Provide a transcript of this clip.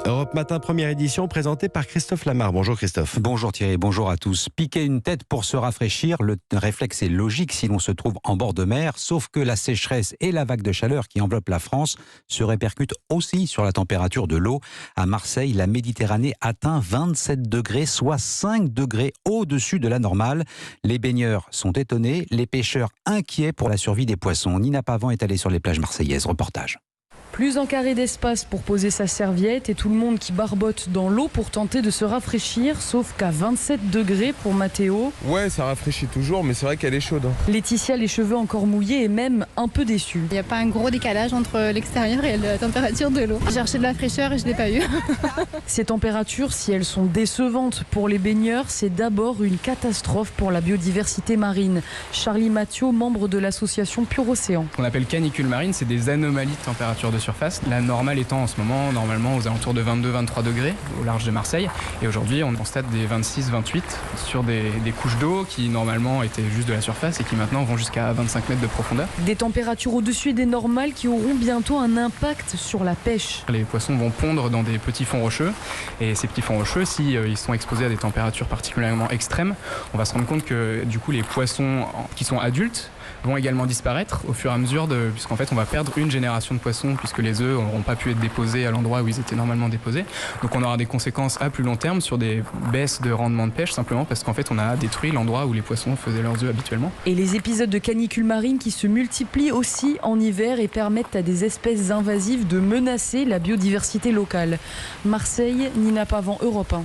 Europe Matin, première édition, présentée par Christophe Lamar. Bonjour Christophe. Bonjour Thierry, bonjour à tous. Piquer une tête pour se rafraîchir, le réflexe est logique si l'on se trouve en bord de mer, sauf que la sécheresse et la vague de chaleur qui enveloppe la France se répercutent aussi sur la température de l'eau. À Marseille, la Méditerranée atteint 27 degrés, soit 5 degrés au-dessus de la normale. Les baigneurs sont étonnés, les pêcheurs inquiets pour la survie des poissons. Nina Pavant est allée sur les plages marseillaises. Reportage. Plus un carré d'espace pour poser sa serviette et tout le monde qui barbote dans l'eau pour tenter de se rafraîchir, sauf qu'à 27 degrés pour Mathéo. Ouais, ça rafraîchit toujours, mais c'est vrai qu'elle est chaude. Laetitia, les cheveux encore mouillés et même un peu déçue. Il n'y a pas un gros décalage entre l'extérieur et la température de l'eau. J'ai cherché de la fraîcheur et je ne l'ai pas eu. Ces températures, si elles sont décevantes pour les baigneurs, c'est d'abord une catastrophe pour la biodiversité marine. Charlie Mathieu, membre de l'association Pure Océan. Ce qu'on appelle canicule marine, c'est des anomalies de température de surface. La normale étant en ce moment, normalement, aux alentours de 22-23 degrés au large de Marseille. Et aujourd'hui, on constate des 26-28 sur des couches d'eau qui, normalement, étaient juste de la surface et qui, maintenant, vont jusqu'à 25 mètres de profondeur. Des températures au-dessus des normales qui auront bientôt un impact sur la pêche. Les poissons vont pondre dans des petits fonds rocheux. Et ces petits fonds rocheux, si ils sont exposés à des températures particulièrement extrêmes, on va se rendre compte que, du coup, les poissons qui sont adultes vont également disparaître au fur et à mesure puisqu'en fait on va perdre une génération de poissons puisque les œufs n'auront pas pu être déposés à l'endroit où ils étaient normalement déposés. Donc on aura des conséquences à plus long terme sur des baisses de rendement de pêche simplement parce qu'en fait on a détruit l'endroit où les poissons faisaient leurs œufs habituellement. Et les épisodes de canicule marine qui se multiplient aussi en hiver et permettent à des espèces invasives de menacer la biodiversité locale. Marseille, Nina Pavant, Europe 1.